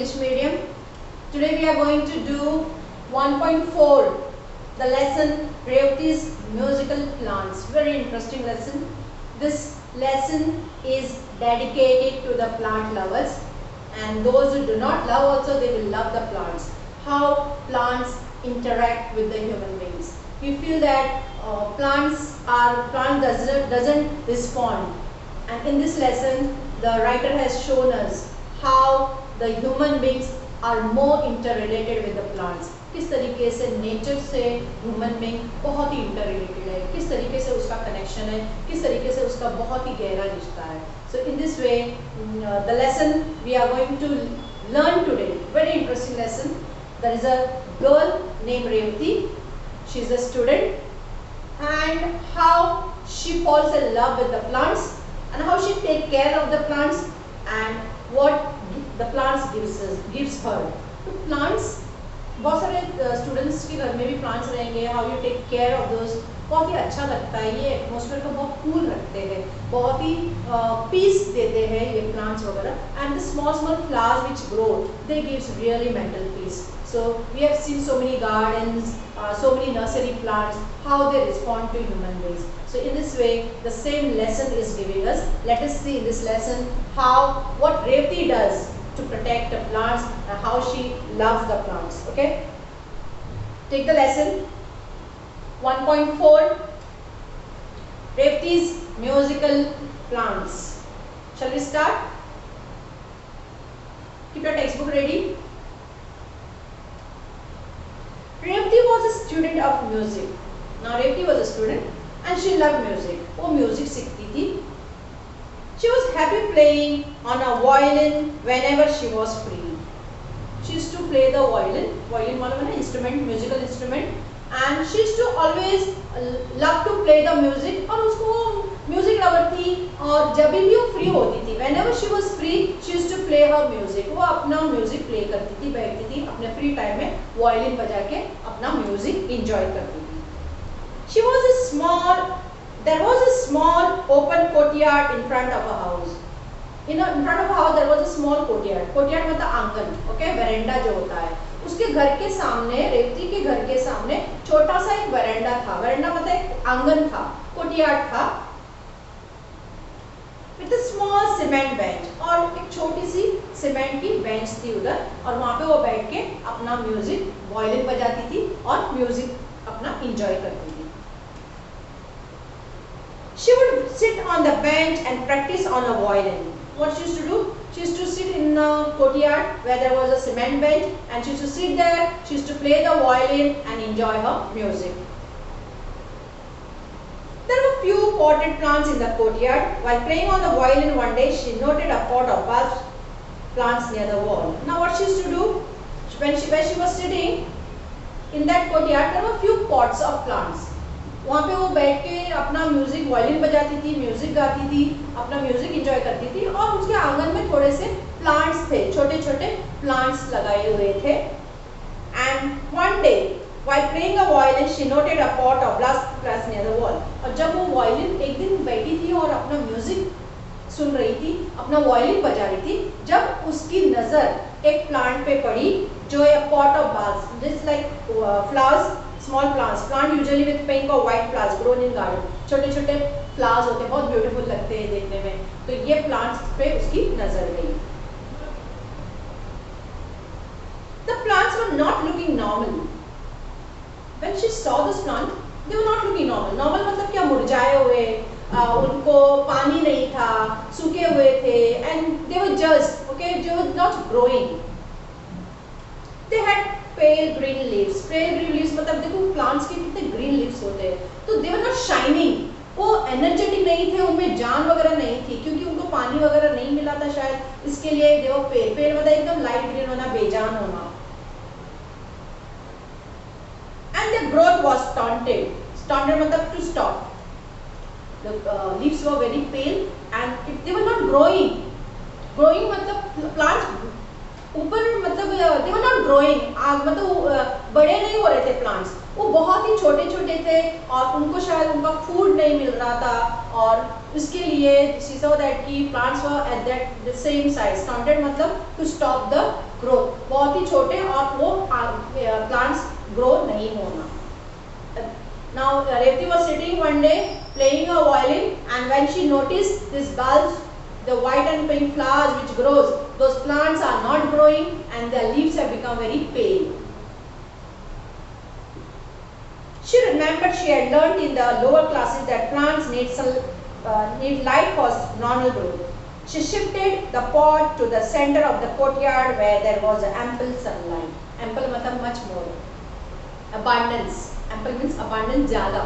English medium. Today we are going to do 1.4, the lesson Revati's musical plants. Very interesting lesson. This lesson is dedicated to the plant lovers, and those who do not love also, they will love the plants. How plants interact with the human beings. We feel that plant doesn't respond, and in this lesson the writer has shown us how the human beings are more interrelated with the plants. किस तरीके से nature से human being बहुत ही interrelated है, किस तरीके से उसका कनेक्शन है, किस तरीके से उसका बहुत ही गहरा रिश्ता है. So in this way, the lesson we are going to learn today, very interesting lesson. There is a girl named Revati. She is a student, and how she falls in love with the plants, and how she take care of the plants, and what the plants gives her. तो plants, बहुत सारे students के घर में भी plants रहेंगे. How you take care of those, बहुत ही अच्छा लगता है. ये एटमॉस्फेयर को बहुत कूल रखते हैं, बहुत ही पीस देते हैं ये प्लांट्स वगैरह. And the small flowers which grow, they gives really mental peace. So we have seen so many gardens, so many nursery plants, how they respond to human beings. So in this way, the same lesson is giving us. Let us see in this lesson what Revati does to protect the plants and how she loves the plants. Okay? Take the lesson 1.4, Revati's musical plants. Shall we start? Keep your textbook ready. Revati was a student of music. Now Revati was a student and she loved music. वो music सीखती थी. She was happy playing on a violin whenever she was free. She used to play the violin. Violin मालूम है ना, instrument, musical instrument. And she used to always love to play the music. और उसको music lover थी, और जब भी वो फ्री होती थी, whenever she was free, she used to play her music. वो अपना म्यूजिक प्ले करती थी, बैठती थी अपने फ्री टाइम में वायलिन बजा के अपना म्यूजिक एंजॉय करती थी. There was a small open courtyard in front of a house. In front of a house there was a small courtyard. Courtyard मतलब आंगन, okay, वेरेंडा जो होता है. उसके घर के सामने, रेवती के घर के सामने छोटा सा एक वेरेंडा था. वेरेंडा मतलब एक आंगन था, कोर्टयार्ड था. With a small cement bench, और एक छोटी सी सीमेंट की बेंच थी उधर, और वहां पे वो बैठ के अपना म्यूजिक वायलिन बजाती थी और म्यूजिक अपना एंजॉय करती थी. She would sit on the bench and practice on a violin. What she used to do? She used to sit in a courtyard where there was a cement bench, and she used to sit there. She used to play the violin and enjoy her music. There were few potted plants in the courtyard. While playing on the violin one day, she noted a pot of bulb plants near the wall. Now what she used to do, when she was sitting in that courtyard, there were few pots of plants. वहाँ पे वो बैठ के अपना music violin बजाती थी, music गाती थी, अपना म्यूजिक एंजॉय करती थी. और उसके आंगन में थोड़े से प्लांट्स थे, छोटे छोटे प्लांट्स लगाए हुए थे. And one day while playing a violin, she noted a pot of grass near the wall. और जब वो वायलिन एक दिन बैठी थी और अपना म्यूजिक सुन रही थी, अपना वायलिन बजा रही थी, जब उसकी नजर एक प्लांट पे पड़ी जो है pot of bulbs, just like flowers, small plants. Plant usually with pink or white flowers grown in garden. छोटे छोटे फ्लावर्स होते हैं, बहुत ब्यूटीफुल लगते हैं देखने में. तो ये प्लांट्स पे उसकी नजर गई. The plants were not looking normal. When she saw this plant, they were not looking normal. Normal मतलब क्या, मुरझाए हुए, उनको पानी नहीं था, सूखे हुए थे, and they were just okay, they were not growing. They had pale green leaves. Pale green leaves मतलब देखो प्लांट्स के कितने ग्रीन लीव्स होते हैं. तो they were not shining. वो एनर्जेटिक नहीं थे, उनमें जान वगैरह नहीं थी, क्योंकि उनको पानी वगैरह नहीं मिला था शायद, इसके लिए they were pale. Pale मतलब एकदम लाइट ग्रीन होना, बेजान होना. And the growth was stunted. Stunted मतलब to stop. The leaves were very pale and they were not growing. Growing मतलब plants ऊपर मतलब they were not growing. मतलब बड़े नहीं हो रहे थे plants. वो बहुत ही छोटे छोटे थे और उनको शायद उनका फूड नहीं मिल रहा था और उसके लिए she saw that कि plants were at that the same size. Stunted मतलब to stop the growth. बहुत ही छोटे और वो plants grow नहीं होना. Now Revati was sitting one day playing a violin, and when she noticed this bulbs, the white and pink flowers which grows, those plants are not growing and their leaves have become very pale. She remembered she had learnt in the lower classes that plants need light for normal growth. She shifted the pot to the center of the courtyard where there was ample sunlight. Ample matlab much more. Abundance. Ample means abundance ज़्यादा.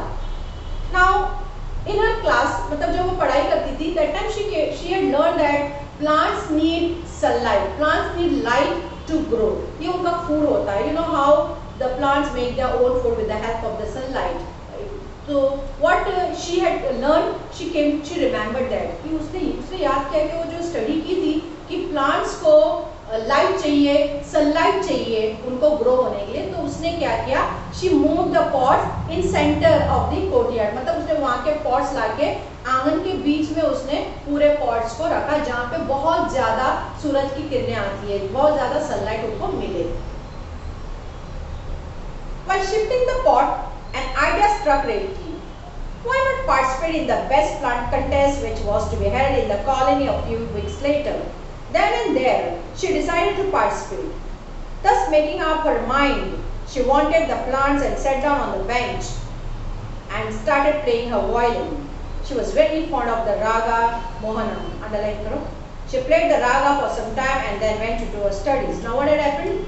Now in her class, मतलब जब वो पढ़ाई करती थी, that time she had learned that plants need sunlight. Plants need light to grow. ये उनका food होता है. You know how the plants make their own food with the help of the sunlight. So what she had learned, she remembered that कि उसने याद किया कि वो जो study की थी कि plants को लाइट चाहिए, सनलाइट चाहिए उनको ग्रो होने के लिए, तो उसने क्या किया, she move the pots in centre of the courtyard, मतलब उसने वहाँ के पॉट्स लाके आंगन के बीच में उसने पूरे पॉट्स को रखा जहाँ पे बहुत ज़्यादा सूरज की किरणें आती है, बहुत ज़्यादा सनलाइट उनको मिले. While shifting the pot, an idea struck Revati. Why not participate in the best plant contest which was to be held in the colony a few weeks later? Then and there, she decided to participate. Thus making up her mind, she wanted the plants and sat down on the bench and started playing her violin. She was very fond of the raga Mohanam. Underline karo. She played the raga for some time and then went to do her studies. Now what had happened?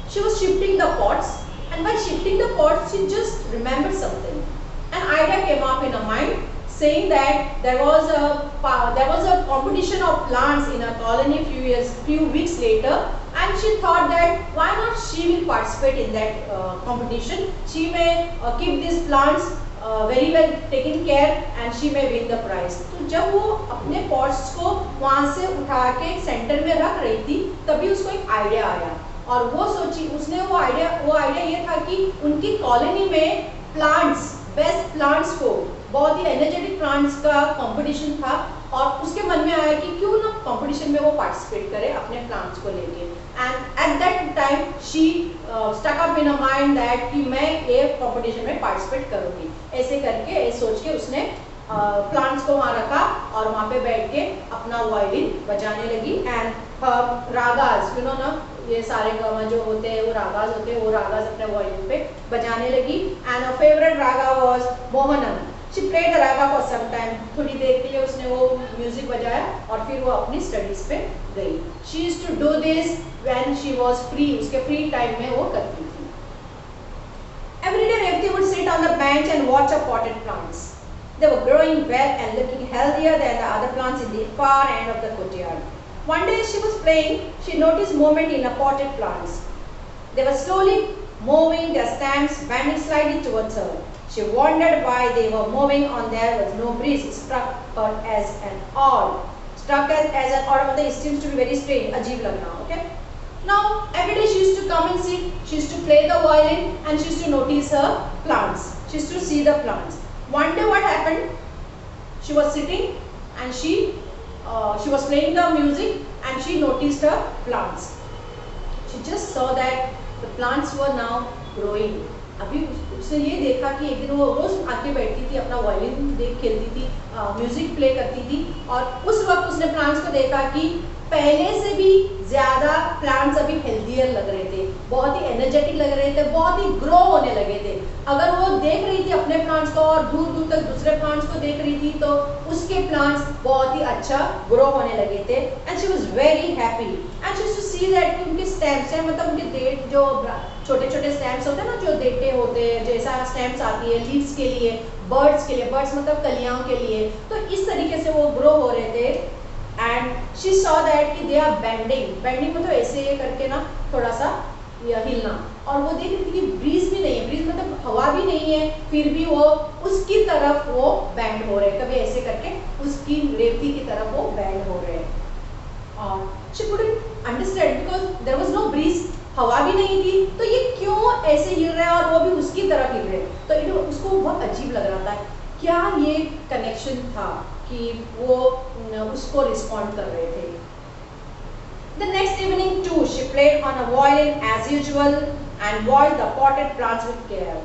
She was shifting the pots, and by shifting the pots, she just remembered something. An idea came up in her mind, saying that there was a competition of plants in a colony few weeks later, and she thought that why not she will participate in that competition. She may keep these plants very well taken care and she may win the prize. तो जब वो अपने pots को वहाँ से उठा के centre में रख रही थी, तभी उसको एक आइडिया आया और वो सोची, उसने वो आइडिया ये था कि उनकी कॉलोनी में बेस्ट प्लांट्स को, बहुत ही एनर्जेटिक प्लांट्स का कंपटीशन था और उसके मन में आया कि क्यों ना कंपटीशन में वो पार्टिसिपेट करे अपने प्लांट्स को लेके. And at that time she stuck up in a mind that कि मैं ये कंपटीशन में पार्टिसिपेट करूंगी. ऐसे करके सोच के उसने प्लांट्स को वहाँ रखा और वहाँ पे बैठ के अपना वायलिन बजाने लगी. एंड रागाज, यू नो ना, ये सारे गामा जो होते हैं वो रागाज होते हैं, वो रागाज अपने वायलिन पे बजाने लगी. And her favorite raga was Mohanam. She played the raga for some time. थोड़ी देर के लिए उसने वो म्यूजिक बजाया और फिर वो अपनी स्टडीज पे गई. She used to do this when she was free. उसके फ्री टाइम में वो करती थी. Every day Revati would sit on the bench and watch her potted plants. They were growing well and looking healthier than the other plants in the far end of the courtyard. One day as she was playing, she noticed movement in her potted plants. They were slowly moving their stems, bending slightly towards her. She wondered why they were moving on there with no breeze. It struck her as an odd. मतलब it seems to be very strange, अजीब लगना, okay? Now every day she used to come and sit. She used to play the violin and she used to notice her plants. She used to see the plants. One day what happened? She was sitting and she was playing the music and she noticed her plants. She just saw that the plants were now growing. अभी उसने ये देखा कि एक दिन वो रोज आके बैठती थी, अपना वायलिन खेलती थी, म्यूजिक प्ले करती थी और उस वक्त उसने प्लांट्स को देखा कि पहले से भी ज़्यादा प्लांट्स अभी हेल्दियर लग रहे थे, बहुत ही एनर्जेटिक लग रहे थे, बहुत ही ग्रो होने लगे थे. अगर वो देख रही थी अपने प्लांट्स को और दूर दूर तक दूसरे प्लांट्स को देख रही थी तो उसके प्लांट्स बहुत ही अच्छा ग्रो होने लगे थे. And she was very happy and she used to see that उनके स्टेम्स हैं, मतलब उनके डेट जो छोटे छोटे स्टेम्स होते हैं ना, जो देटे होते हैं, जैसा स्टेम्स आती है लीव्स के लिए, बर्ड्स के लिए, बर्ड्स मतलब कलियाओं के लिए, तो इस तरीके से वो ग्रो हो रहे थे. एंड शी सॉ दैट कि दे आर बेंडिंग मतलब ऐसे करके ना थोड़ा सा हिलना, और वो देख रही थी कि ब्रीज भी नहीं है, ब्रीज मतलब हवा भी नहीं है, फिर भी वो उसकी तरफ वो बैंड हो रहे हैं, कभी ऐसे करके उसकी रेवती की तरफ वो बैंड हो रहे हैं. और she couldn't understand because there was no breeze, हवा भी नहीं थी, तो ये क्यों ऐसे हिल रहा है और वो भी उसकी तरफ हिल रहे हैं. तो उसको बहुत अजीब लग रहा था, क्या ये कनेक्शन था. कि वो उसको रिस्पॉन्ड कर रहे थे. The next evening too, she played on a violin as usual and watched the potted plants with care.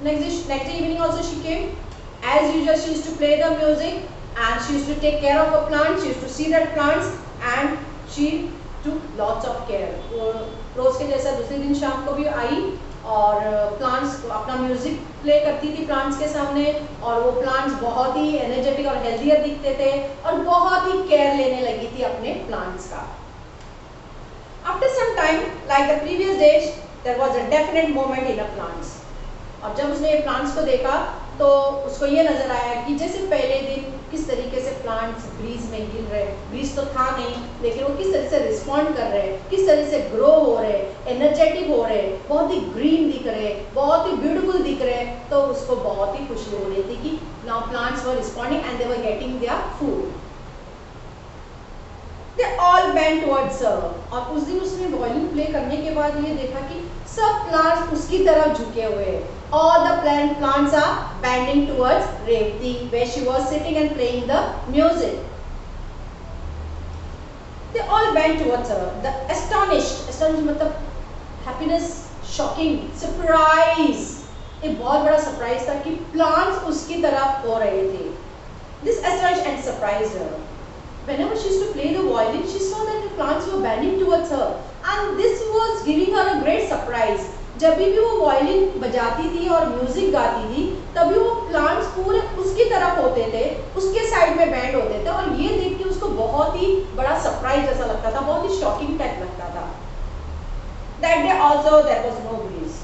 Next evening also she came. As usual, she used to play the music and she used to take care of the plants. She used to see that plants and she took lots of care. रोज के जैसा दूसरे दिन शाम को भी आई और plants अपना music play करती थी प्लांट्स के सामने और वो प्लांट्स बहुत ही एनर्जेटिक और हेल्दियर दिखते थे और बहुत ही केयर लेने लगी थी अपने प्लांट्स का. After some time, like the previous days, there was a definite moment in the plants. और जब उसने प्लांट्स को देखा तो उसको ये नजर आया कि जैसे पहले दिन किस तरीके से प्लांट्स ब्रीज में हिल रहे, ब्रीज तो था नहीं लेकिन वो किस तरह से रिस्पॉन्ड कर रहे, किस तरह से ग्रो हो रहे, एनर्जेटिक हो रहे, बहुत ही ग्रीन दिख रहे, बहुत ही ब्यूटीफुल दिख रहे, तो उसको बहुत ही खुशी हो रही थी कि now plants were responding and they were getting their food. They all bent towards her. और उस दिन उसने वायलिन प्ले करने के बाद ये देखा कि सब प्लांट्स उसकी तरफ झुके हुए हैं. All the plants are bending towards Revati, where she was sitting and playing the music. They all bent towards her. The astonished मतलब happiness, shocking, surprise. एक बहुत बड़ा surprise था कि plants उसकी तरफ हो रहे थे. This astonished and surprised her. Whenever she used to play the violin, she saw that the plants were bending towards her, and this was giving her a great surprise. जब भी वो वायलिन बजाती थी और म्यूजिक गाती थी, तभी वो प्लांट्स पूरे उसकी तरफ होते थे, उसके साइड में बैंड होते थे और ये देख के उसको बहुत ही बड़ा सरप्राइज जैसा लगता था, बहुत ही शॉकिंग टाइप लगता था. That day also there was no breeze.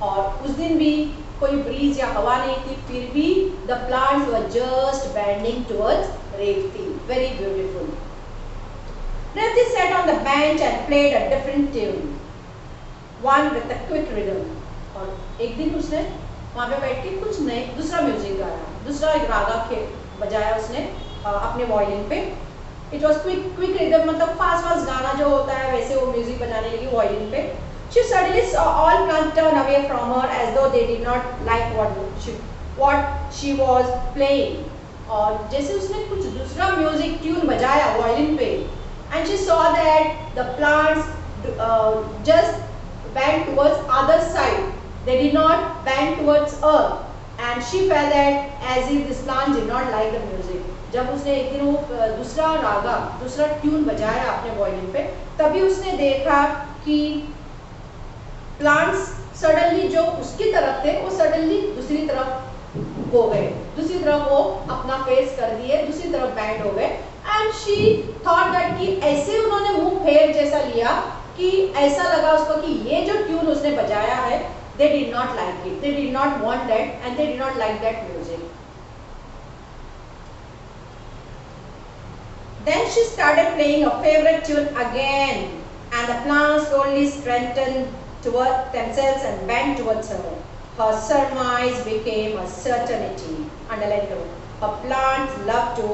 और उस दिन भी कोई ब्रीज या हवा नहीं थी, फिर भी the plants were just bending towards Revati. Very beautiful. Revati sat on the bench and played a different tune, one with a quick rhythm. और एक दिन उसने वहाँ पे बैठ के कुछ नए दूसरा म्यूजिक गाया, दूसरा एक रागा के बजाया उसने अपने वायलिन पे. It was quick rhythm मतलब फास्ट गाना जो होता है वैसे वो म्यूजिक बजाने लगी वायलिन पे. She suddenly saw all plants turn away from her as though they did not like what she was playing. और जैसे उसने कुछ दूसरा म्यूजिक ट्यून बजाया वायलिन पे, and she saw that the plants just bent towards other side. They did not bend towards her, and she felt that as if this plant did not like the music. जब उसने एक दिन वो दूसरा रागा, दूसरा tune बजाया अपने violin पे, तभी उसने देखा कि प्लांट्स सडनली जो उसकी तरफ थे वो सडनली दूसरी तरफ हो गए, दूसरी तरफ वो अपना फेस कर दिए, दूसरी तरफ बैंड हो गए. एंड शी थॉट दैट कि ऐसे उन्होंने मुंह फेर जैसा लिया कि ऐसा लगा उसको कि ये जो ट्यून उसने बजाया है they did not like it, they did not want that and they did not like that music. Then she started playing a favorite tune again and the plants slowly strengthened toward themselves and bent towards her. Her surmise became a certainty. Underline it. Her plants loved to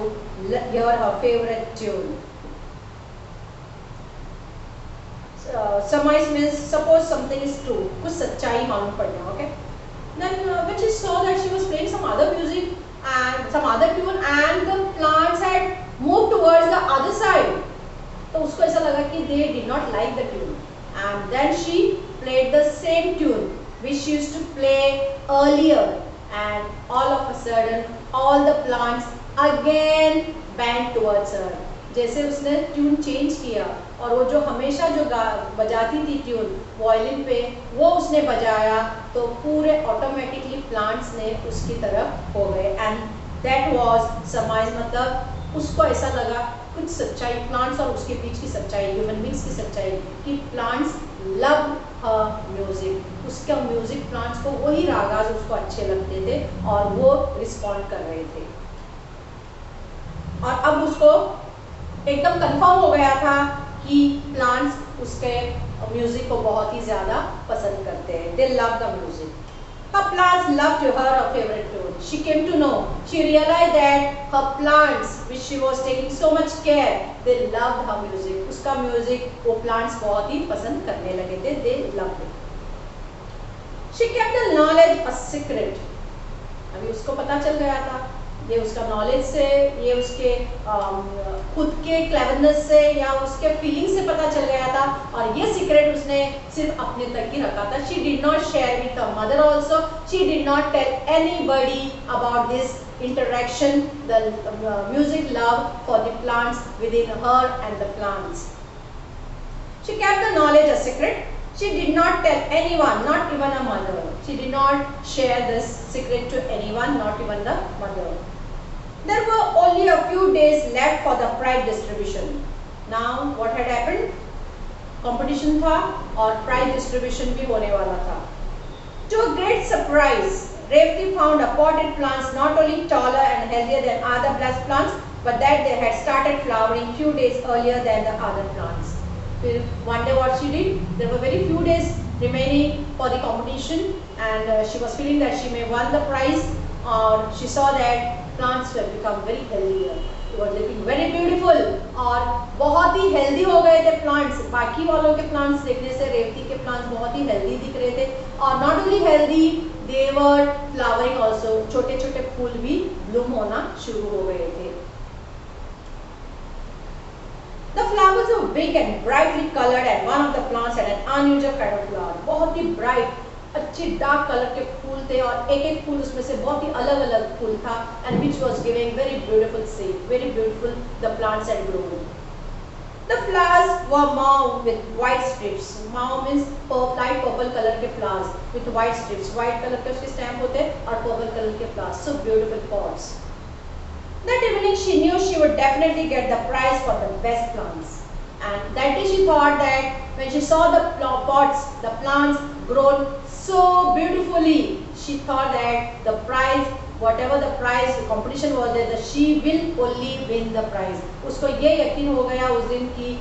hear her favorite tune. Surmise means suppose something is true. कुछ सच्चाई मालूम पड़ना, okay? Then when she saw that she was playing some other music and some other tune and the plants had moved towards the other side, तो उसको ऐसा लगा कि they did not like the tune. And then she played the same tune which she used to play earlier, and all of a sudden all the plants again bent towards her. जैसे उसने tune change किया और वो जो हमेशा जो बजाती थी ट्यून वायलिन पे वो उसने बजाया तो पूरे ऑटोमेटिकली प्लांट्स ने उसकी तरफ हो गए. एंड दैट वाज सरमाइज मतलब उसको ऐसा लगा कुछ सच्चाई प्लांट्स और उसके बीच की सच्चाई, ह्यूमन बींग्स की सच्चाई कि प्लांट्स लव हर म्यूजिक. उसका म्यूजिक प्लांट्स को वही रागाज उसको अच्छे लगते थे और वो रिस्पॉन्ड कर रहे थे. और अब उसको एकदम कंफर्म हो गया था कि प्लांट्स उसके म्यूजिक को बहुत ही ज्यादा पसंद करते हैं. They love the music. Her plants loved her favorite tune. She came to know. She realized that her plants, which she was taking so much care, they loved her music. उसका music वो plants बहुत ही पसंद करने लगे थे. They loved it. She kept the knowledge a secret. अभी उसको पता चल गया था ये उसका नॉलेज से, ये उसके खुद के क्लेवरनेस से या उसके फीलिंग से पता चल गया था, और ये सीक्रेट उसने सिर्फ अपने तक ही रखा था. She did not share with the mother also. She did not tell anybody about this interaction, the music love for the plants within her and the plants. She kept the knowledge a secret. She did not tell anyone, not even a mother. She did not share this secret to anyone, not even the mother. There were only a few days left for the prize distribution. Now what had happened? Competition था और prize distribution भी होने वाला था. To a great surprise, Revati found a potted plants not only taller and healthier than other blessed plants, but that they had started flowering few days earlier than the other plants. One day what she did, there were very few days remaining for the competition, and she was feeling that she may won the prize, or she saw that plants have become very healthier. They were looking very beautiful और बहुत ही healthy हो गए थे plants. बाकी वालों के plants देखने से रेवती के plants बहुत ही healthy दिख रहे थे, और not only healthy, they were flowering also. छोटे छोटे फूल भी bloom होना शुरू हो गए थे. The flowers were big and brightly colored, and one of the plants had an unusual kind of flower. बहुत ही bright, अच्छे डार्क कलर के फूल थे, और एक एक फूल उसमें से बहुत ही अलग अलग फूल था, and which was giving very beautiful shape, very beautiful the plants had grown. The flowers were mauve with white strips. Mauve means light purple color के flowers with white strips. White color के उसके stamp होते हैं और purple color के flowers. So beautiful pots. That evening she knew she would definitely get the prize for the best plants. And that day she thought that when she saw the pots, the plants grown so beautifully, she thought that the prize, whatever the prize, the competition was there, that she will only win the prize. उसको ये यकीन हो गया उस दिन की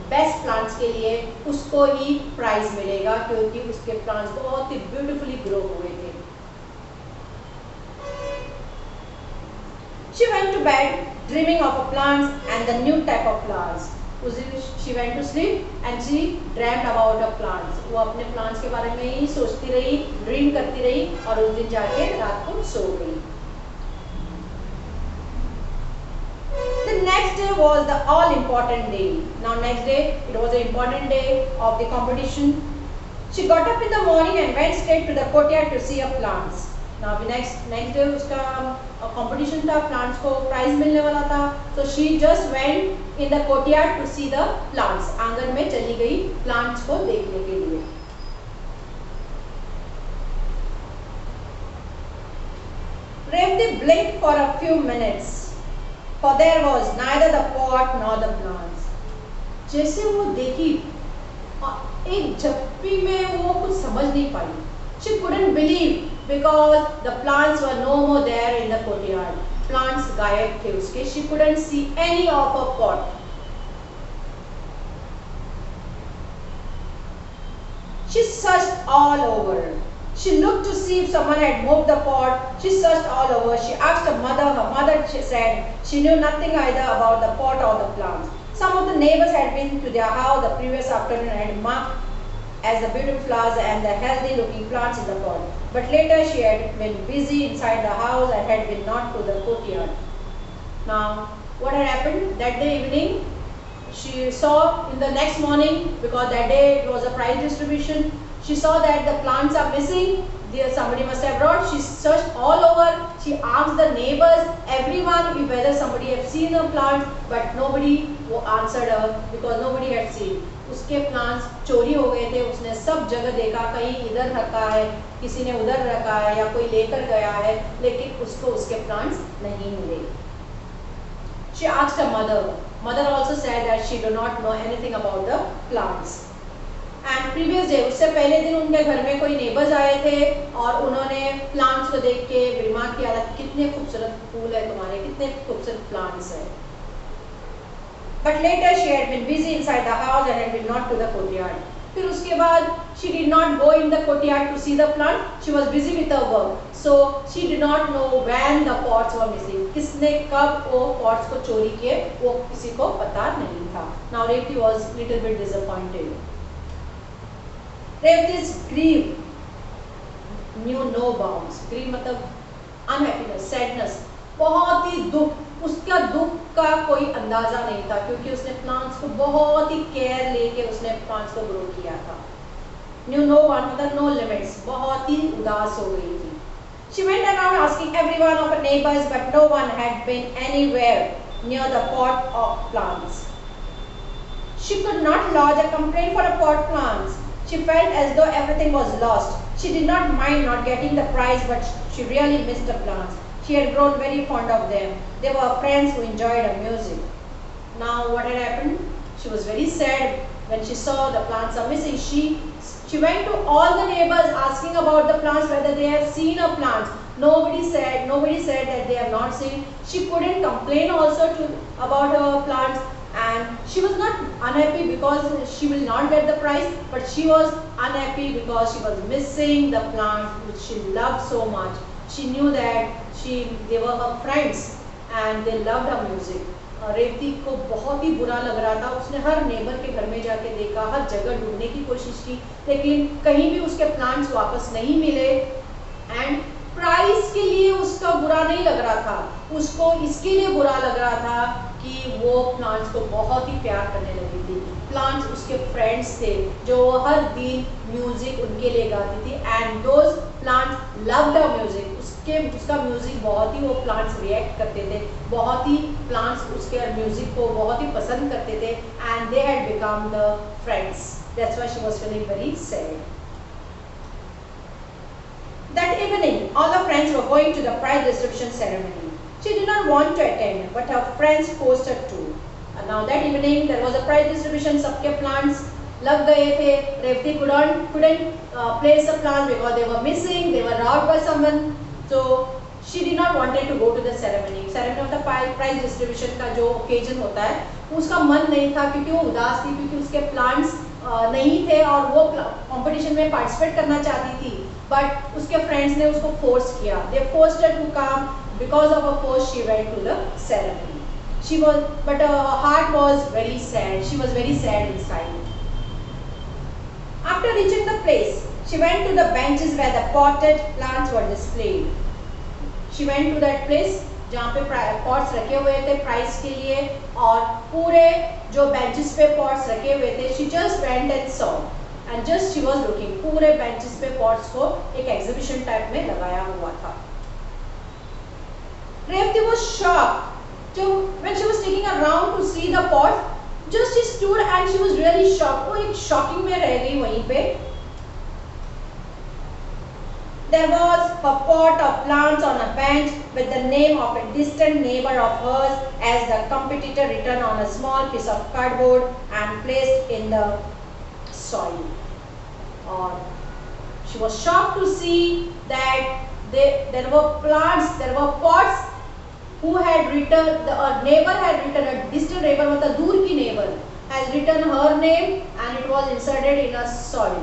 best plants के लिए उसको ही प्राइज मिलेगा, क्योंकि उसके प्लांट्स बहुत ही ब्यूटीफुली ग्रो हुए थे. She went to bed dreaming of a plants and the new type of flowers. उस दिन she went to sleep and she dreamed about her plants. वो अपने plants के बारे में ही सोचती रही, ड्रीम करती रही, और उस दिन जाके रात को सो गई. The next day was the all important day. Now next day, it was an important day of the competition. She got up in the morning and went straight to the courtyard to see her plants. Now the next day उसका competition था, plants को prize मिलने वाला था, so she just went in the courtyard to see the plants. आंगन में चली गई plants को देखने के लिए. Revati blinked for a few minutes, for there was neither the pot nor the plants. जैसे वो देखी, एक झपकी में वो कुछ समझ नहीं पाई. She couldn't believe because the plants were no more there in the courtyard. Plants गायब थे उसके. She couldn't see any of her pot. She searched all over. She looked to see if someone had moved the pot. She searched all over. She asked her mother. Her mother said she knew nothing either about the pot or the plants. Some of the neighbors had been to their house the previous afternoon and had marked as the beautiful flowers and the healthy looking plants in the pot. But later she had been busy inside the house and had been not to the courtyard. Now what had happened that day evening, she saw in the next morning, because that day it was a prize distribution, she saw that the plants are missing. There somebody must have brought. She searched all over. She asked the neighbors, everyone, whether somebody had seen the plants, but nobody answered her because nobody had seen. उसके plants चोरी हो गए थे. उसने सब जगह देखा, कहीं इधर रखा है, किसी ने उधर रखा है, या कोई लेकर गया है, लेकिन उसको उसके प्लांट्स नहीं मिले. She asked her mother. Mother also said that she do not know anything about the plants. And previous day, उससे पहले दिन उनके घर में कोई नेबर्स आए थे और उन्होंने प्लांट्स को देख के रिमार्क किया था, कितने खूबसूरत फूल है तुम्हारे, कितने खूबसूरत प्लांट्स है. But later she had been busy inside the house and had been not to the courtyard. फिर उसके बाद she did not go in the courtyard to see the plant. She was busy with her work, so she did not know when the pots were missing. किसने कब वो pots को चोरी किए, वो किसी को पता नहीं था. Now Revati was little bit disappointed. Revati's grief knew no bounds. Grief मतलब unhappiness, sadness. बहुत ही दुख, उसका दुख का कोई अंदाजा नहीं था क्योंकि उसने प्लांट्स को बहुत ही केयर लेके उसने प्लांट्स को ग्रो किया था। Knew no one the no limits, बहुत ही उदास हो गई थी। She went around asking everyone of her neighbors, but no one had been anywhere near the pot of plants. She could not lodge a complaint for a pot plants. She felt as though everything was lost. She did not mind not getting the prize, but she really missed the plants. She had grown very fond of them. They were friends who enjoyed her music. Now what had happened? She was very sad when she saw the plants are missing. She went to all the neighbors asking about the plants, whether they have seen her plants. Nobody said that they have not seen. She couldn't complain also about her plants, and she was not unhappy because she will not get the prize, but she was unhappy because she was missing the plants which she loved so much. She knew that they were her friends and they loved her music. Revati को बहुत ही बुरा लग रहा था। उसने हर neighbour के घर में जाके देखा, हर जगह ढूंढने की कोशिश की, लेकिन कहीं भी उसके प्लांट्स वापस नहीं मिले। एंड प्राइस के लिए उसका बुरा नहीं लग रहा था, उसको इसके लिए बुरा लग रहा था कि वो प्लांट्स को बहुत ही प्यार करने लगी थी। प्लांट्स उसके फ्रेंड्स थे जो हर दिन म्यूजिक उनके लिए गाती थी, and those plants loved her music. उसका म्यूजिक बहुत ही, वो प्लांट्स रिएक्ट करते थे, बहुत ही प्लांट्स उसके म्यूजिक को बहुत ही पसंद करते थे, and they had become the friends. That's why she was feeling very sad. That evening, all her friends were going to the prize distribution ceremony. She did not want to attend, but her friends forced her to. And now that evening, there was a prize distribution. सबके plants लग गए थे. Revati couldn't place the plants because they were missing. They were robbed by someone. So she did not wanted to go to the ceremony. Ceremony of the prize distribution का जो occasion होता है, उसका मन नहीं था क्योंकि वो उदास थी, क्योंकि उसके plants नहीं थे और वो कंपटीशन में पार्टिसिपेट करना चाहती थी, बट उसके फ्रेंड्स ने उसको फोर्स किया। They forced her to come, because of a force she went to the ceremony. She was, but her heart was very sad. She was very sad inside. After reaching the place, she went to the benches where the potted plants were displayed. She went to that place जहाँ पे pots रखे हुए थे price के लिए, और पूरे जो बेंचेस पे पॉट्स रखे हुए थे, she just went and saw and just she was looking. पूरे बेंचेस पे पॉट्स को एक एग्जीबिशन टाइप में लगाया हुआ था। Revathi was shocked when she was taking around to see the pots. Just she stood and she was really shocked. वो एक शॉकिंग में रह गई वहीं पे। There was a pot of plants on a bench with the name of a distant neighbor of hers as the competitor written on a small piece of cardboard and placed in the soil. She was shocked to see that there were plants, there were pots who had written, a neighbor had written, a distant neighbor, मतलब दूर की neighbor has written her name and it was inserted in a soil.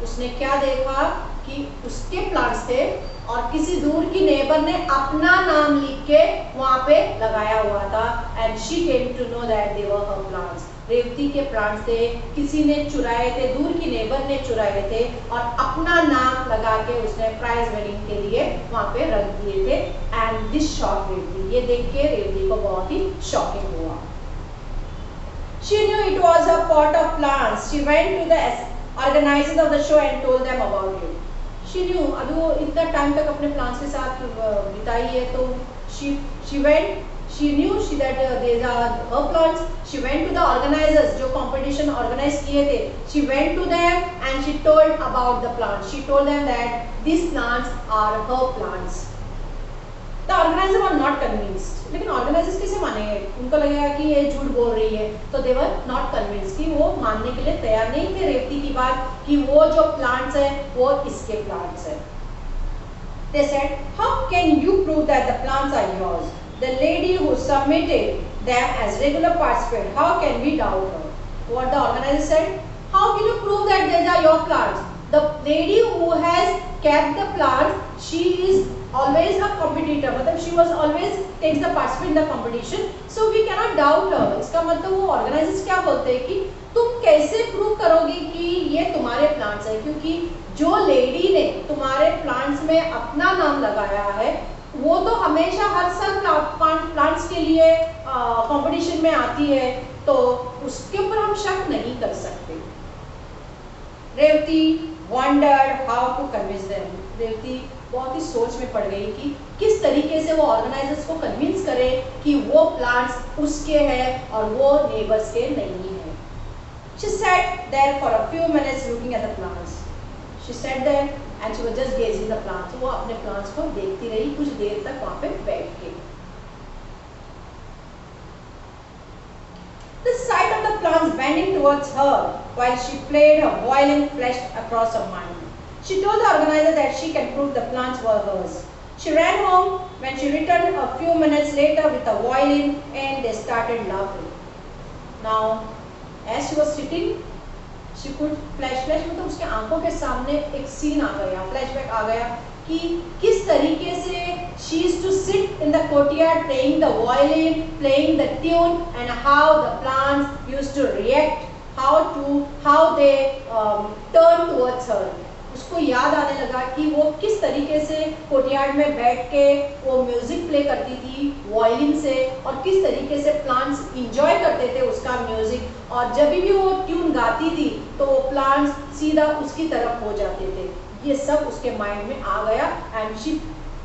उसने क्या देखा कि उसके plants थे और किसी दूर की नेबर ने अपना नाम लिख के वहां पे लगाया हुआ था, and she came to know that they were her plants. Revathi के प्लांट्स थे, किसी ने चुराए थे, दूर की नेबर ने चुराए थे और अपना नाम लगा के उसने प्राइज विनिंग के लिए वहां पे रख दिए थे, एंड दिस शॉक रेवती। ये देख के रेवती को बहुत ही शॉकिंग हुआ। She knew it was a pot of plants. She went to the organizers of the show and told them about it. She knew, अभी वो इतना टाइम तक अपने प्लांट्स के साथ बिताई है, तो she went, she knew that these are her plants. She went to the organizers जो competition organize किए थे. She went to them and she told about the plants. She told them that these plants are her plants. The organizer were not convinced. लेकिन organisers कैसे मानेंगे? उनको लगेगा कि ये झूठ बोल रही है, तो दे वर नॉट कन्विंस्ड, कि वो मानने के लिए तैयार नहीं थे रेवती की बात कि वो जो प्लांट्स है वो इसके प्लांट्स है। They said, how can you prove that the plants are yours? The lady who submitted them as regular participant, how can we doubt her? What the organizer said, how can you prove that these are your plants? The lady who has kept the plants, she is always a competitor, मतलब she was always takes the participate in the competition, so we cannot doubt her. इसका मतलब वो organisers क्या बोलते हैं कि तुम कैसे प्रूव करोगे कि ये तुम्हारे प्लांट्स है, क्योंकि जो लेडी ने तुम्हारे प्लांट्स में अपना नाम लगाया है वो तो हमेशा हर साल प्लांट्स के लिए कंपटीशन में आती है, तो उसके ऊपर हम शक नहीं कर सकते। Revati wondered how to convince them. Revati बहुत ही सोच में पड़ गई कि किस तरीके से वो ऑर्गेनाइजर्स को कन्विंस करे कि वो प्लांट्स उसके हैं और वो नेबर्स के नहीं है। She sat there for a few minutes looking at the plants. She sat there and she was just gazing the plants. वो अपने plants को देखती रही कुछ देर तक वहाँ पे बैठ के। The sight of the plants bending towards her while she played her violin flashed across her mind. She told the organizer that she can prove the plants were hers. She ran home. When she returned a few minutes later with a violin and they started laughing. Now, as she was sitting, she could flash मतलब उसके आंखों के सामने एक scene आ गया, flashback आ गया कि किस तरीके से she used to sit in the courtyard playing the violin, playing the tune, and how the plants used to react, how they turn towards her. उसको याद आने लगा कि वो किस तरीके से कोर्टयार्ड में बैठ के वो म्यूजिक प्ले करती थी वायलिन से, और किस तरीके से प्लांट्स इंजॉय करते थे उसका म्यूजिक, और जब भी वो ट्यून गाती थी तो वो प्लांट्स सीधा उसकी तरफ हो जाते थे। ये सब उसके माइंड में आ गया and she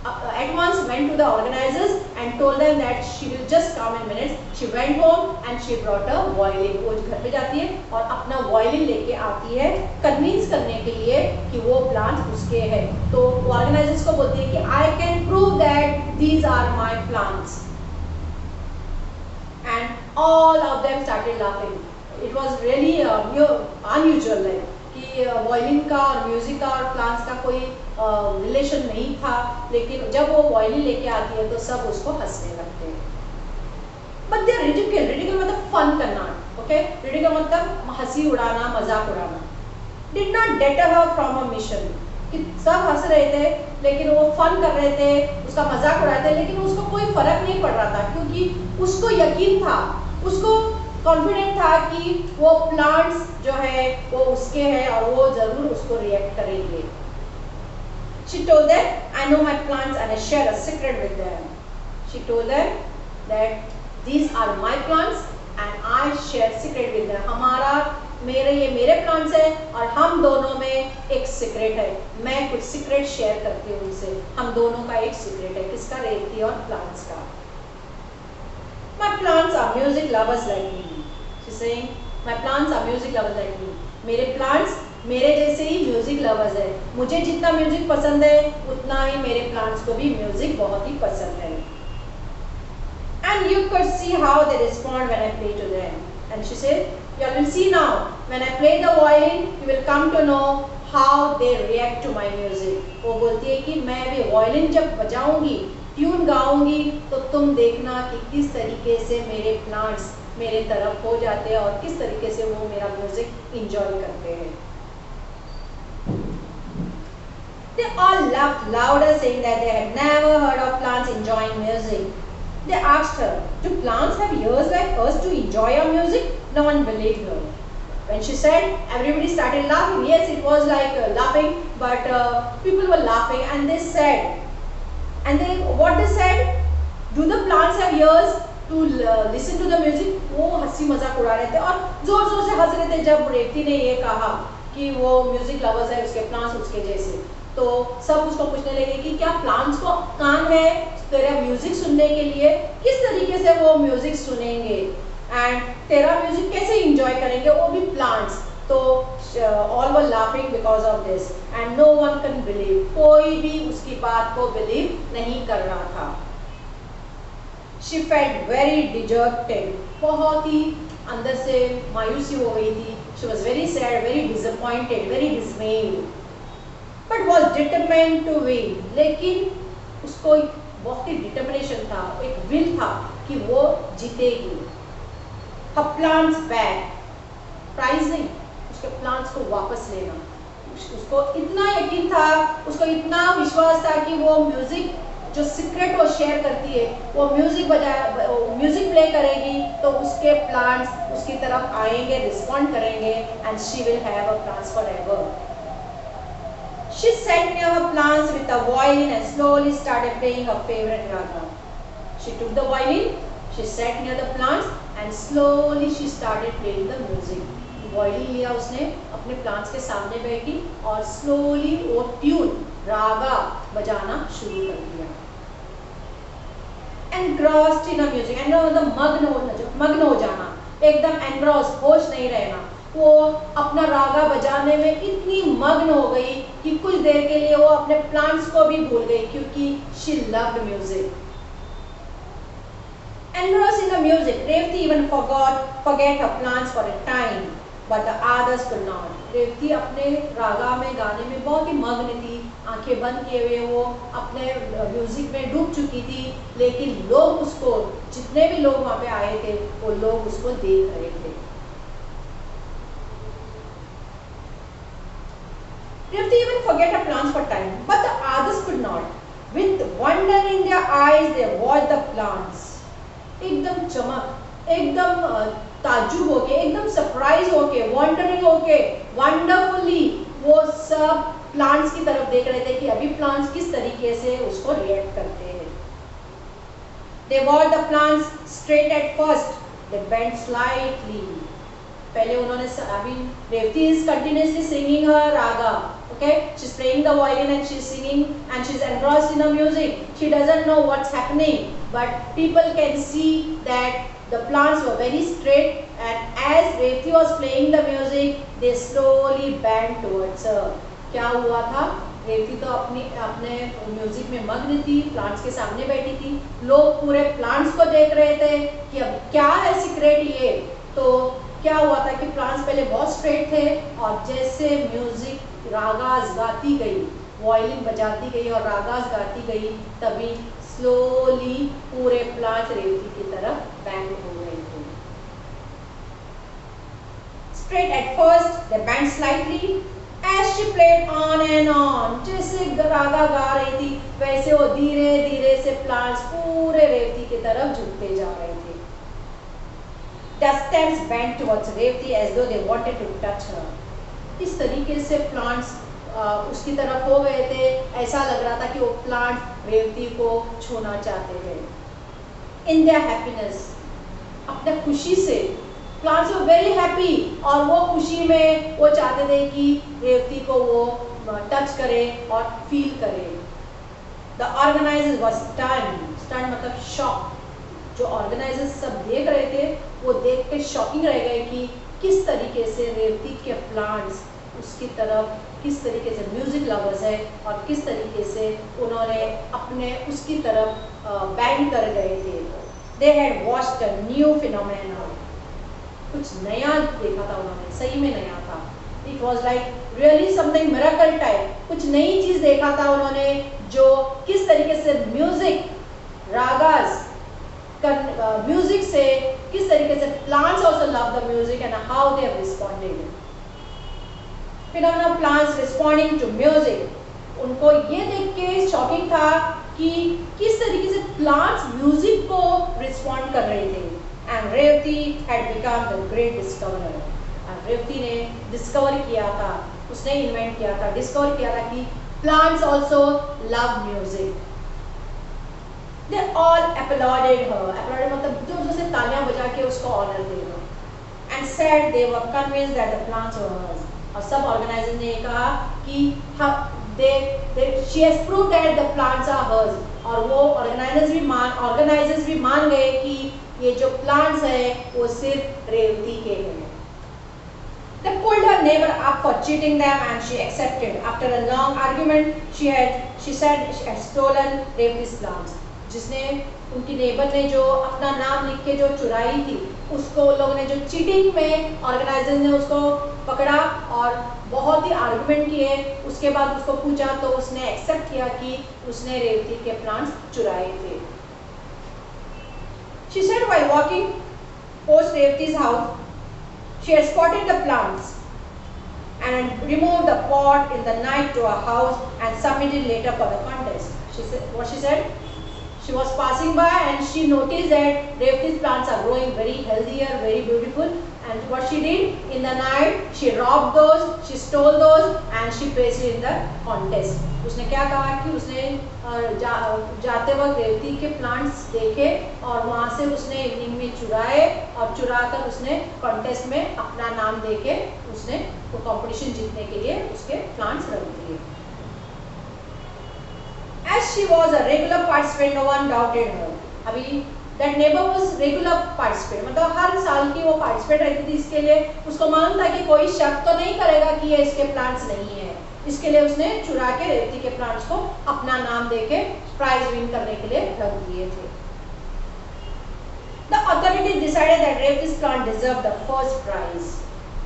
at once went to the organizers and told them that she will just come in minutes. She went home and she brought a violin. वो घर पे जाती है और अपना violin लेके आती है कन्विंस करने के लिए कि वो plants उसके हैं। तो organizers को बोलती है कि I can prove that these are my plants. And all of them started laughing. It was really unusual, like कि वायलिन का और म्यूजिक का और प्लांट्स का कोई रिलेशन नहीं था, लेकिन जब वो वायलिन लेके आती है तो सब उसको हंसने लगते हैं। बट दे रिडिकल मतलब फन करना, ओके, रिडिकल मतलब हंसी उड़ाना, मजाक उड़ाना। Did not debtor her from a mission, कि सब हंस रहे थे लेकिन वो फन कर रहे थे, उसका मजाक उड़ा रहे थे, लेकिन उसको कोई फर्क नहीं पड़ रहा था क्योंकि उसको यकीन था, उसको कॉन्फिडेंट था कि वो प्लांट्स जो है वो उसके हैं और वो जरूर उसको रिएक्ट करेंगे। She told them, I know my plants and I share a secret with them. She told them that these are my plants and I share secret with them. ये मेरे प्लांट्स हैं और हम दोनों में एक सीक्रेट है, मैं कुछ सीक्रेट शेयर करती हूँ उनसे, हम दोनों का एक सीक्रेट है, किसका, रेवती और प्लांट्स का। My plants are music lovers like me. She's saying, my plants are music lovers like me. मेरे plants मेरे जैसे ही म्यूजिक लवर्स है, मुझे जितना म्यूजिक पसंद है उतना ही मेरे प्लांट्स को भी म्यूजिक बहुत ही पसंद है। And you could see how they respond when I play to them. And she said, you will see now when I play the violin, you will come to know how they react to my music. वो बोलती है कि मैं भी violin जब बजाऊंगी, tune गाऊंगी, तो तुम देखना कि किस तरीके से मेरे प्लांट्स मेरे तरफ हो जाते हैं और किस तरीके से वो मेरा म्यूजिक इंजॉय करते हैं। They all laughed louder, saying that they had never heard of plants enjoying music. They asked her, do plants have ears like us to enjoy our music? No one believed her. When she said, everybody started laughing. Yes, it was like laughing, but people were laughing, and they said, what they said, do the plants have ears to listen to the music? वो हंसी मजाक उड़ा रहे थे और जोर जोर से हंस रहे थे जब रेवती ने ये कहा कि वो म्यूजिक लवर्स है, उसके प्लांट्स उसके जैसे। तो सब उसको पूछने लगे कि क्या प्लांट्स को कान है तेरा म्यूजिक सुनने के लिए, किस तरीके से वो म्यूजिक सुनेंगे एंड तेरा म्यूजिक कैसे एंजॉय करेंगे, वो भी प्लांट्स। तो all were laughing because of this and no one can believe, कोई भी उसकी बात को बिलीव नहीं कर रहा था। शी फेल्ट वेरी डिजर्टेड, बहुत ही अंदर से मायूसी हो गई थी। She was very sad, very disappointed, very dismayed, but was determined to win. लेकिन उसको बहुत ही डिटर्मिनेशन था, एक विल था कि वो जीतेगी। Her plants back, प्राइज नहीं, उसके प्लांट्स को वापस लेना। उसको इतना यकीन था, उसको इतना विश्वास था कि वो म्यूजिक जो सीक्रेट वो शेयर करती है, वो म्यूजिक प्ले करेगी तो उसके प्लांट्स उसकी तरफ आएंगे, रिस्पॉन्ड करेंगे and she will have a plants forever. She sat near her plants with a violin and slowly started playing her favorite raga. She took the violin, she sat near the plants and slowly she started playing the music. Violin लिया उसने, अपने plants के सामने बैठी और slowly वो tune रागा बजाना शुरू कर दिया. Engrossed in a music, मग्न हो जाना, एकदम engrossed, होश नहीं रहना. वो अपना रागा बजाने में इतनी मग्न हो गई कि कुछ देर के लिए वो अपने प्लांट्स को भी भूल गई क्योंकि she loved music. Engrossed in the music, Revati even forget her plants for a time, but the others could not. Revati अपने रागा में गाने में बहुत ही मग्न थी, आंखें बंद किए हुए वो अपने म्यूजिक में डूब चुकी थी, लेकिन लोग उसको, जितने भी लोग वहाँ पे आए थे वो लोग उसको देख रहे थे. Revati even forget her plants for time, but the others could not. With wonder in their eyes, they watched the plants. एकदम चमक, एकदम ताज्जुब होके, एकदम सरप्राइज होके, वंडरिंग होके, वंडरफुली वो सब प्लांट्स की तरफ देख रहे थे कि अभी प्लांट्स किस तरीके से उसको रिएक्ट करते हैं. They watched the plants straight at first. They bent slightly. पहले उन्होंने अभी Revati is continuously singing her raga. Okay, she's playing the violin and she's singing and she's engrossed in the music. She doesn't know what's happening, but people can see that the plants were very straight, and as Revati was playing the music, they slowly bent towards her. क्या हुआ था? रेवती तो अपने music में मग्न थी, plants के सामने बैठी थी, लोग पूरे प्लांट्स को देख रहे थे कि अब क्या है सीक्रेट ये. तो क्या हुआ था कि प्लांट्स पहले बहुत स्ट्रेट थे और जैसे म्यूजिक रागास गाती गई, वायलिन बजाती गई और रागास गाती गई, तभी स्लोली पूरे प्लांट्स रेवती की तरफ बैंड हो रहे थे. Straight at first, they bent slightly as she played on and on. जैसे रागा गा रही थी वैसे वो धीरे धीरे से प्लांट्स पूरे रेवती की तरफ झुकते जा रहे थे. The stems bent towards Revati as though they wanted to touch her. इस तरीके से प्लांट्स उसकी तरफ हो गए थे, ऐसा लग रहा था कि वो प्लांट रेवती को छूना चाहते थे. In their happiness, अपने खुशी से प्लांट्स वर वेरी हैप्पी और वो खुशी में वो चाहते थे कि रेवती को वो टच करे और फील करे. The organizers were stunned. Stunned मतलब शॉक. जो ऑर्गेनाइजर्स सब देख रहे थे वो देख के शॉकिंग रह गए कि किस तरीके से रेवती के प्लांट्स उसकी तरफ किस तरीके से म्यूजिक लवर्स है और किस तरीके से उन्होंने अपने उसकी तरफ बैंड कर गए थे. They had watched a new phenomenon. कुछ नया देखा था उन्होंने, सही में नया था. It was like really something miracle type. कुछ नई चीज देखा था उन्होंने जो किस तरीके से म्यूजिक रागास म्यूजिक से किस तरीके से plants also love the music and how they have responded. Phenomena of plants responding to music. उनको ये देख के शॉकिंग था कि किस तरीके से प्लांट्स म्यूजिक को रिस्पॉन्ड कर रहे थे. And Revati had become the great discoverer. And Revati ने डिस्कवर किया था, उसने इन्वेंट किया था, डिस्कवर किया था कि plants also love music. They all applauded her. Applauded मतलब जोर से तालियां बजा के उसको ऑनर देना. And said they were convinced that the plants were hers. और सब ऑर्गेनाइजर्स ने कहा कि she has proved that the plants are hers. और वो ऑर्गेनाइजर्स भी मान गए कि ये जो प्लांट्स है वो सिर्फ रेवती के हैं. They pulled her neighbor up for cheating them and she accepted. After a long argument, she said she had stolen Revati's plants. जिसने उनकी नेबर ने जो अपना नाम लिख के जो चुराई थी उसको उन लोगों ने जो चीटिंग में ऑर्गेनाइजर ने उसको पकड़ा और बहुत ही आर्गुमेंट किए. उसके बाद उसको पूछा तो उसने एक्सेप्ट किया कि उसने रेवती के प्लांट्स चुराए थे. She said while walking post Revati's house, she had spotted the plants and removed the pot in the night to her house and submitted later for the contest. She said she was passing by and she noticed that Revati's plants are growing very healthier, very beautiful, And what she did in the night, she robbed those, she stole those, and she placed it in the contest. उसने क्या कहा कि उसने जाते वक्त रेवती के plants देखे और वहाँ से उसने इवनिंग में चुराए और चुरा कर उसने कॉन्टेस्ट में अपना नाम देके उसने वो कंपटीशन जीतने के लिए उसके प्लांट्स रख दिए. As she was a regular participant, no one doubted her. अभी that neighbor was regular participant, मतलब हर साल की वो participate रहती थी इसके लिए. उसको मालूम था कि कोई शक तो नहीं करेगा कि ये इसके प्लांट्स नहीं है. इसके लिए उसने चुरा के रेवती के प्लांट्स को अपना नाम देके प्राइज विन करने के लिए रख दिए थे. The authorities decided that Revti's plant deserved the first prize.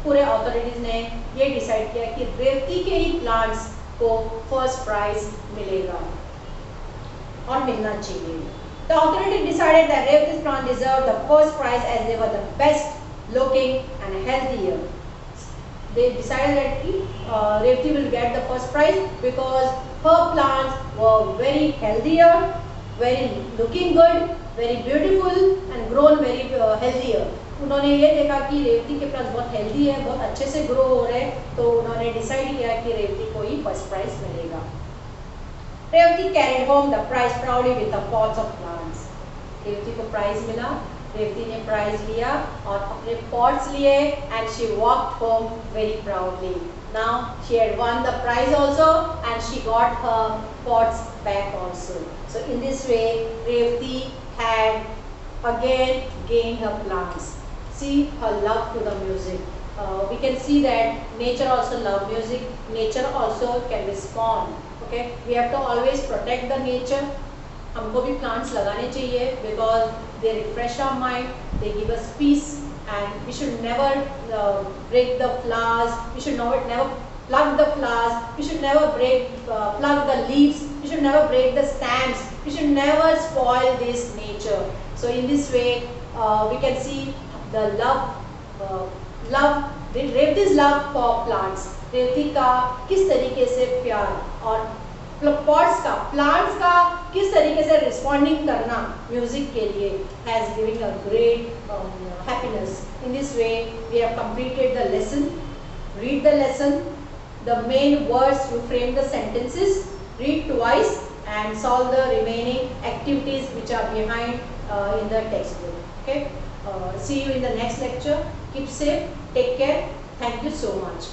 पूरे authorities ने ये डिसाइड किया कि रेवती के ही प्लांट्स को फर्स्ट प्राइज मिलेगा और मिलना चाहिए. The authorities decided that Revti's plant deserved the first prize as they were the best looking and healthier. They decided that Revti will get the first prize because her plants were very healthier, very looking good, very beautiful and grown very healthier. उन्होंने ये देखा कि रेवती के plants बहुत healthy है, बहुत अच्छे से ग्रो हो रहे हैं, तो उन्होंने डिसाइड किया कि रेवती को ही फर्स्ट प्राइज मिलेगा. Revti carried home the prize proudly with the pots of plants. Revathi को प्राइज मिला, रेवती ने प्राइज लिया और अपने पॉट्स लिए and she walked home very proudly. Now she had won the prize also and she got her pots back also. So in this way Revti had again gained her plants. See her love to the music. We can see that nature also love music. Nature also can respond. Okay, we have to always protect the nature. हमको भी plants लगाने चाहिए because they refresh our mind, they give us peace, and we should never break the flowers. We should never pluck the flowers. We should never pluck the leaves. We should never break the stems. We should never spoil this nature. So in this way, we can see the Revti's love for plants. Revati का किस तरीके से प्यार और plants का किस तरीके से रिस्पॉन्डिंग करना म्यूजिक के लिए has giving a great happiness. In this way we have completed the lesson. Read the lesson, the main words, you frame the sentences, read twice and solve the remaining activities which are behind in the textbook. Okay, see you in the next lecture. Keep safe, take care. Thank you so much.